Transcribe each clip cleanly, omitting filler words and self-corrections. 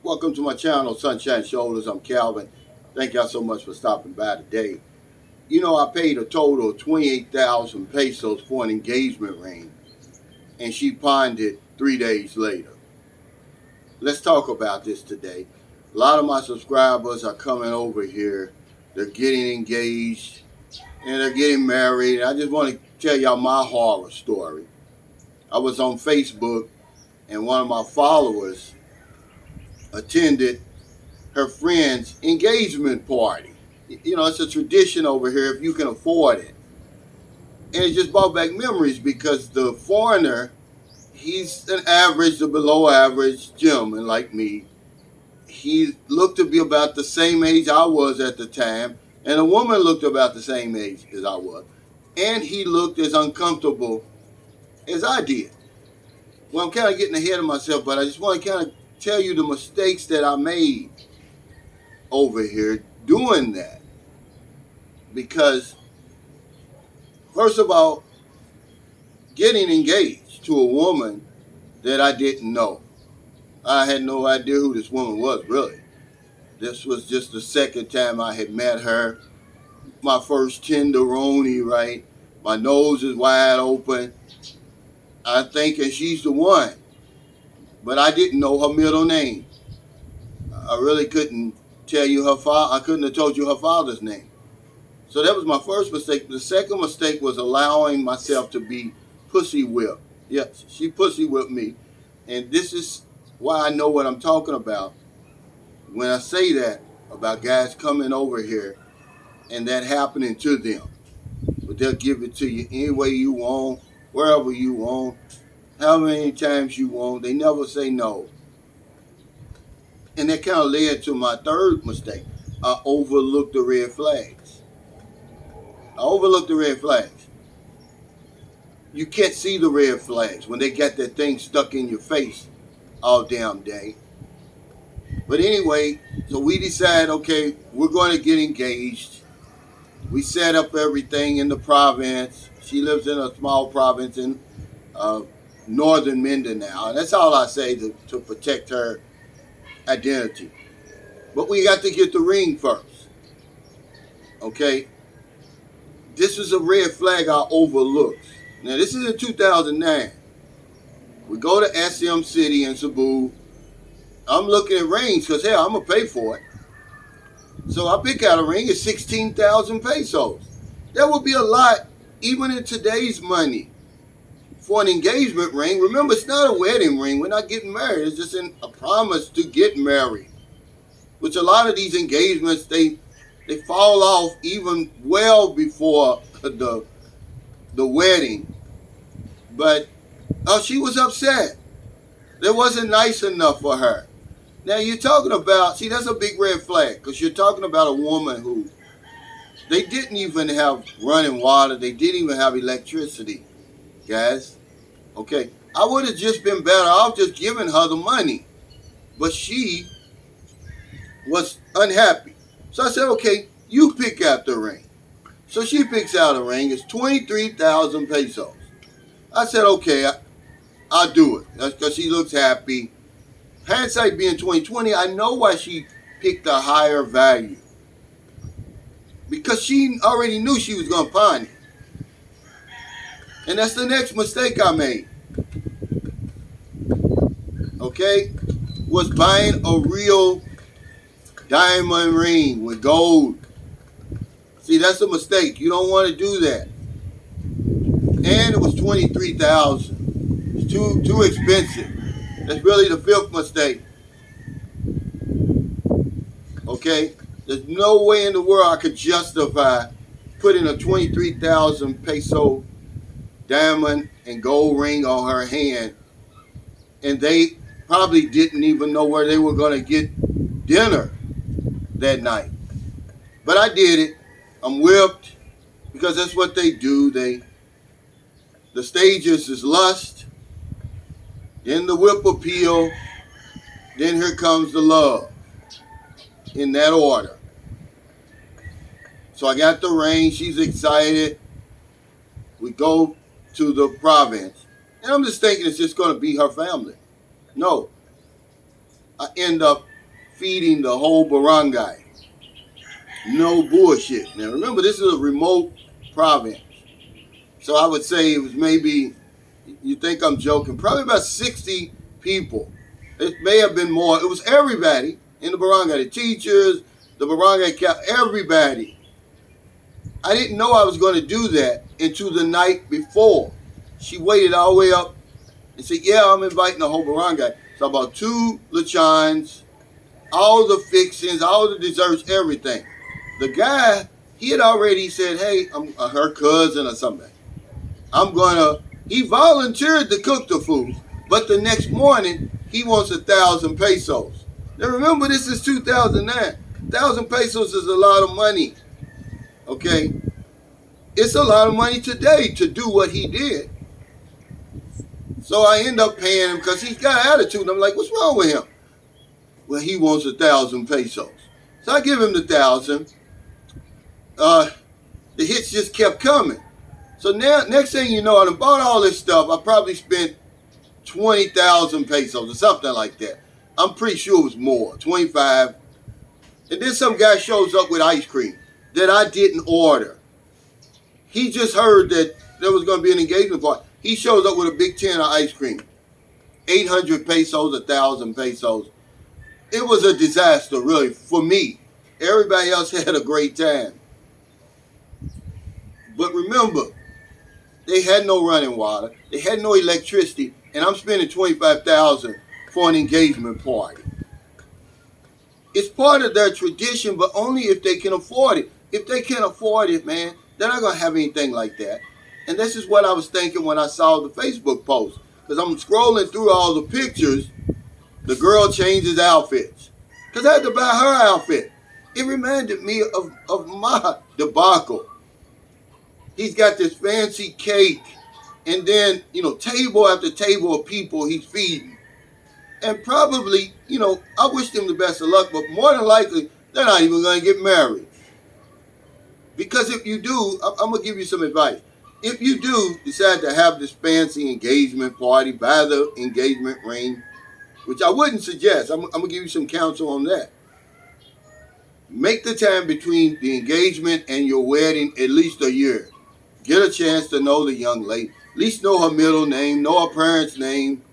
Welcome to my channel, Sunshine Shoulders. I'm Calvin. Thank y'all so much for stopping by today. You know, I paid a total of 28,000 pesos for an engagement ring, and she pawned it 3 days later. Let's talk about this today. A lot of my subscribers are coming over here. They're getting engaged, and they're getting married. I just want to tell y'all my horror story. I was on Facebook, and one of my followers attended her friend's engagement party. You know, it's a tradition over here if you can afford it. And it just brought back memories because the foreigner, he's an average to below average gentleman like me. He looked to be about the same age I was at the time, and a woman looked about the same age as I was. And he looked as uncomfortable as I did. Well, I'm kind of getting ahead of myself, but I just want to kind of tell you the mistakes that I made over here doing that. Because, first of all, getting engaged to a woman that I didn't know. I had no idea who this woman was, really. This was just the second time I had met her. My first tenderoni, right? My nose is wide open. I'm thinking she's the one. But I didn't know her middle name. I really couldn't tell you her father. I couldn't have told you her father's name. So that was my first mistake. The second mistake was allowing myself to be pussy whipped. Yes, she pussy whipped me. And this is why I know what I'm talking about when I say that about guys coming over here and that happening to them. But they'll give it to you any way you want, wherever you want, how many times you want. They never say no. And that kind of led to my third mistake. I overlooked the red flags. You can't see the red flags when they got that thing stuck in your face all damn day. But anyway, so we decided, okay, we're going to get engaged. We set up everything in the province. She lives in a small province in northern Mindanao. And that's all I say to protect her identity. But we got to get the ring first. Okay? This is a red flag I overlooked. Now, this is in 2009. We go to SM City in Cebu. I'm looking at rings because, hell, I'm going to pay for it. So I pick out a ring. It's 16,000 pesos. That would be a lot, even in today's money, for an engagement ring. Remember, it's not a wedding ring. We're not getting married. It's just a promise to get married. Which a lot of these engagements, they fall off even well before the wedding. But she was upset. It wasn't nice enough for her. Now you're talking about, see, that's a big red flag because you're talking about a woman who, they didn't even have running water. They didn't even have electricity, guys. Okay, I would have just been better off just giving her the money. But she was unhappy. So I said, okay, you pick out the ring. So she picks out a ring. It's 23,000 pesos. I said, okay, I'll do it. That's because she looks happy. Hindsight being 2020, I know why she picked a higher value. Because she already knew she was going to pawn it. And that's the next mistake I made. Okay? Was buying a real diamond ring with gold. See, that's a mistake. You don't want to do that. And it was 23,000. It's too expensive. That's really the fifth mistake. Okay? There's no way in the world I could justify putting a 23,000 peso diamond and gold ring on her hand. And they probably didn't even know where they were going to get dinner that night. But I did it. I'm whipped because that's what they do. The stages is lust, then the whip appeal, then here comes the love, in that order. So I got the ring. She's excited. We go to the province. And I'm just thinking it's just going to be her family. No. I end up feeding the whole barangay. No bullshit. Now remember, this is a remote province. So I would say it was maybe, you think I'm joking, probably about 60 people. It may have been more. It was everybody in the barangay, the teachers, the barangay, everybody. I didn't know I was going to do that until the night before. She waited all the way up and said, yeah, I'm inviting the whole barangay. So about 2 lechons, all the fixings, all the desserts, everything. The guy, he had already said, hey, I'm her cousin or something. He volunteered to cook the food, but the next morning, he wants 1,000 pesos. Now remember, this is 2009. 1,000 pesos is a lot of money, okay? It's a lot of money today to do what he did. So I end up paying him because he's got attitude. And I'm like, what's wrong with him? Well, he wants 1,000 pesos. So I give him the 1,000. The hits just kept coming. So now, next thing you know, I done bought all this stuff. I probably spent 20,000 pesos or something like that. I'm pretty sure it was more, 25. And then some guy shows up with ice cream that I didn't order. He just heard that there was going to be an engagement party. He shows up with a big tin of ice cream. 800 pesos, 1,000 pesos. It was a disaster, really, for me. Everybody else had a great time. But remember, they had no running water. They had no electricity. And I'm spending 25,000 for an engagement party. It's part of their tradition, but only if they can afford it. If they can't afford it, man, they're not going to have anything like that. And this is what I was thinking when I saw the Facebook post. Because I'm scrolling through all the pictures. The girl changes outfits. Because I had to buy her outfit. It reminded me of my debacle. He's got this fancy cake. And then, table after table of people he's feeding. And probably, I wish them the best of luck. But more than likely, they're not even going to get married. Because if you do, I'm going to give you some advice. If you do decide to have this fancy engagement party, buy the engagement ring, which I wouldn't suggest. I'm going to give you some counsel on that. Make the time between the engagement and your wedding at least a year. Get a chance to know the young lady. At least know her middle name, know her parents' name,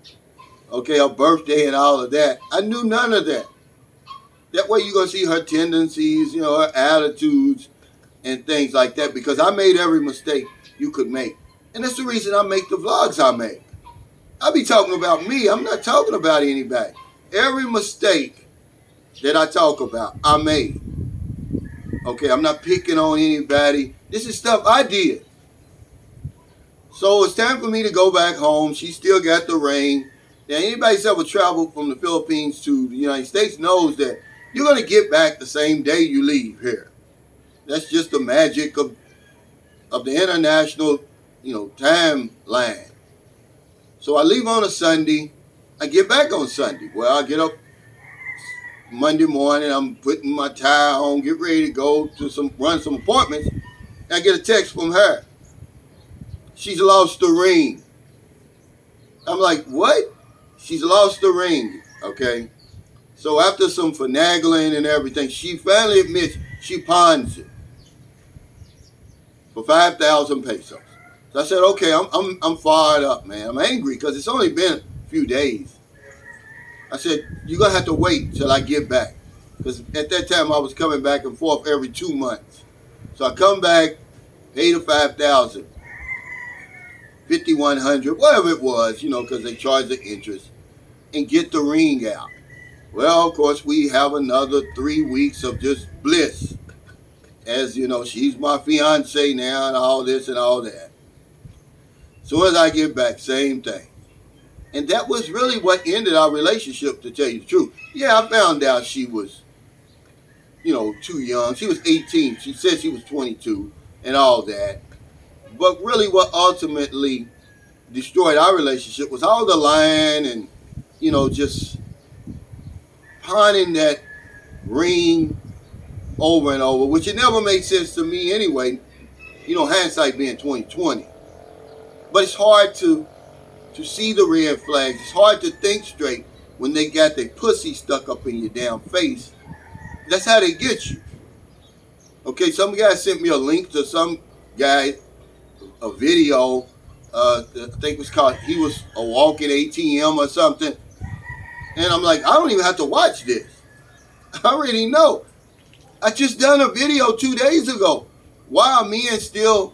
okay, her birthday and all of that. I knew none of that. That way you're going to see her tendencies, her attitudes and things like that, because I made every mistake you could make. And that's the reason I make the vlogs I make. I be talking about me. I'm not talking about anybody. Every mistake that I talk about, I made. Okay, I'm not picking on anybody. This is stuff I did. So it's time for me to go back home. She still got the ring. Now, anybody that's ever traveled from the Philippines to the United States knows that you're going to get back the same day you leave here. That's just the magic of the international, timeline. So I leave on a Sunday. I get back on Sunday. Well, I get up Monday morning. I'm putting my tie on, get ready to go to run some appointments. And I get a text from her. She's lost the ring. I'm like, what? She's lost the ring. Okay. So after some finagling and everything, she finally admits she pawns it for 5,000 pesos. So I said, okay, I'm fired up, man. I'm angry because it's only been a few days. I said, you're going to have to wait till I get back. Because at that time, I was coming back and forth every 2 months. So I come back, pay the 5,000, 5,100, whatever it was, because they charge the interest, and get the ring out. Well, of course, we have another 3 weeks of just bliss. As she's my fiance now and all this and all that. As soon as I get back, same thing. And that was really what ended our relationship, to tell you the truth. Yeah, I found out she was, too young. She was 18. She said she was 22 and all that. But really what ultimately destroyed our relationship was all the lying and, just pawning that ring over and over, which it never made sense to me anyway, hindsight being 2020. But it's hard to see the red flags. It's hard to think straight when they got their pussy stuck up in your damn face, that's how they get you. Okay, some guy sent me a link to some guy, a video, I think it was called, he was a walking ATM or something. And I'm like, I don't even have to watch this. I already know. I just done a video 2 days ago. Why are men still,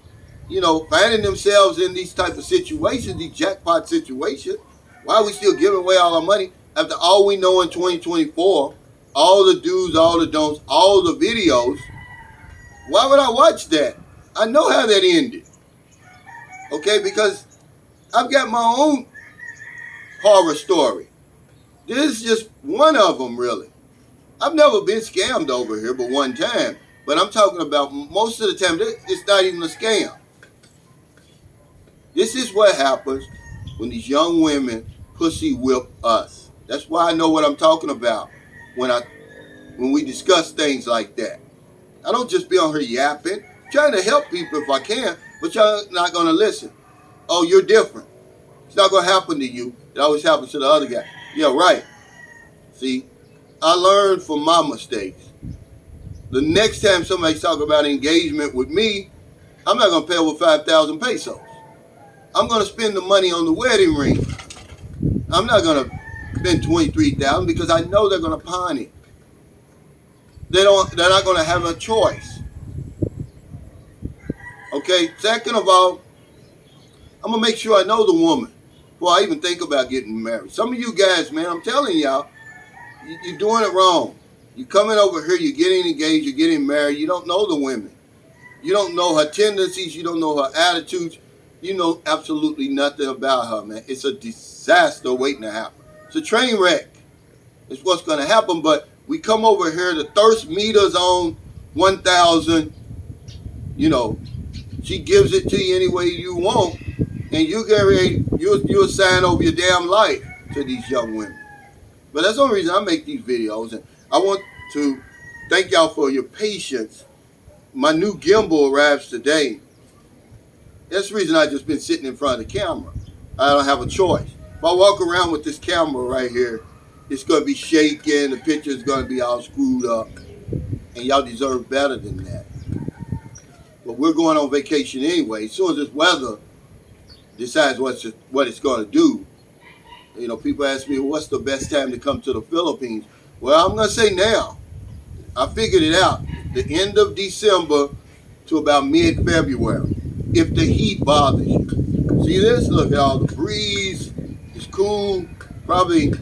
finding themselves in these type of situations, these jackpot situations? Why are we still giving away all our money after all we know in 2024, all the do's, all the don'ts, all the videos? Why would I watch that? I know how that ended. Okay, because I've got my own horror story. This is just one of them, really. I've never been scammed over here but one time. But I'm talking about most of the time, it's not even a scam. This is what happens when these young women pussy whip us. That's why I know what I'm talking about when we discuss things like that. I don't just be on here yapping, trying to help people if I can, but y'all not going to listen. Oh, you're different. It's not going to happen to you. It always happens to the other guy. Yeah, right. See, I learned from my mistakes. The next time somebody's talking about engagement with me, I'm not going to pay over 5,000 pesos. I'm going to spend the money on the wedding ring. I'm not going to spend 23,000 because I know they're going to pawn it. They're not going to have a choice. Okay, second of all, I'm going to make sure I know the woman before I even think about getting married. Some of you guys, man, I'm telling y'all, you're doing it wrong. You're coming over here, you're getting engaged, you're getting married, you don't know the women. You don't know her tendencies, you don't know her attitudes, you know absolutely nothing about her, man. It's a disaster waiting to happen. It's a train wreck. It's what's going to happen, but we come over here, the thirst meter's on 1,000, she gives it to you any way you want, and you'll sign over your damn life to these young women. But that's the only reason I make these videos, and I want to thank y'all for your patience. My new gimbal arrives today. That's the reason I've just been sitting in front of the camera. I don't have a choice. If I walk around with this camera right here, it's going to be shaking, the picture's going to be all screwed up, and y'all deserve better than that. But we're going on vacation anyway. As soon as this weather decides what it's going to do, people ask me, what's the best time to come to the Philippines? Well, I'm going to say now. I figured it out. The end of December to about mid-February, if the heat bothers you. See this? Look at all the breeze. It's cool. Probably,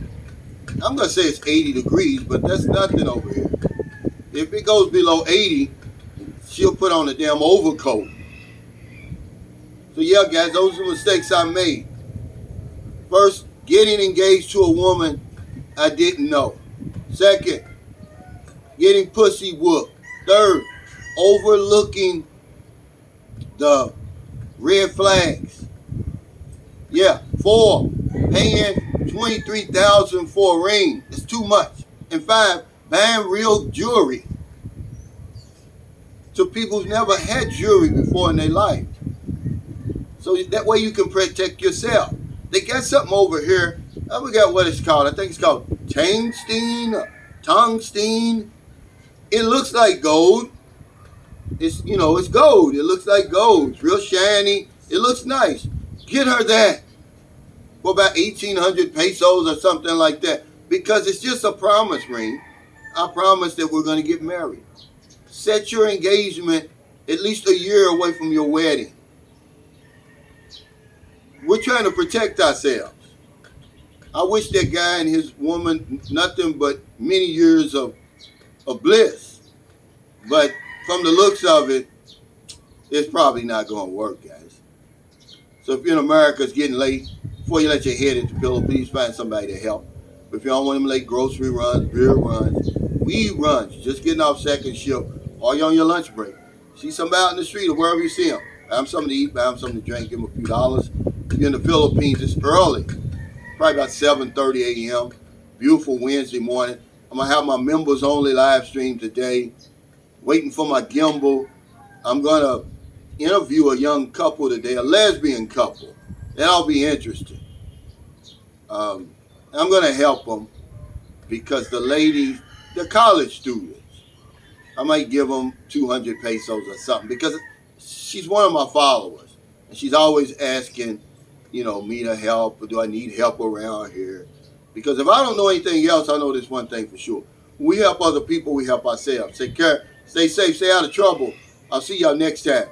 I'm going to say it's 80 degrees, but that's nothing over here. If it goes below 80, she'll put on a damn overcoat. So yeah, guys, those are the mistakes I made. First, getting engaged to a woman I didn't know. Second, getting pussy whooped. Third, overlooking the red flags. Yeah. 4, paying 23,000 for a ring. It's too much. And 5, buying real jewelry to people who've never had jewelry before in their life. So that way you can protect yourself. They got something over here. I forgot what it's called. I think it's called tungsten. It looks like gold. It's gold. It looks like gold. It's real shiny. It looks nice. Get her that for about 1,800 pesos or something like that, because it's just a promise ring. I promise that we're going to get married. Set your engagement at least a year away from your wedding. We're trying to protect ourselves. I wish that guy and his woman nothing but many years of bliss. But from the looks of it, it's probably not going to work, guys. So if you're in America, it's getting late. Before you let your head hit the pillow, please find somebody to help. If you don't want them late grocery runs, beer runs, weed runs, just getting off second shift, or you're on your lunch break. See somebody out in the street or wherever you see them. Buy them something to eat, buy them something to drink, give them a few dollars. If you're in the Philippines, it's early. Probably about 7:30 a.m. Beautiful Wednesday morning. I'm going to have my members only live stream today. Waiting for my gimbal. I'm going to interview a young couple today, a lesbian couple. That'll be interesting. And I'm gonna help them because the lady, the college students, I might give them 200 pesos or something because she's one of my followers, and she's always asking, me to help, or do I need help around here? Because if I don't know anything else, I know this one thing for sure: we help other people, we help ourselves. Take care, stay safe, stay out of trouble. I'll see y'all next time.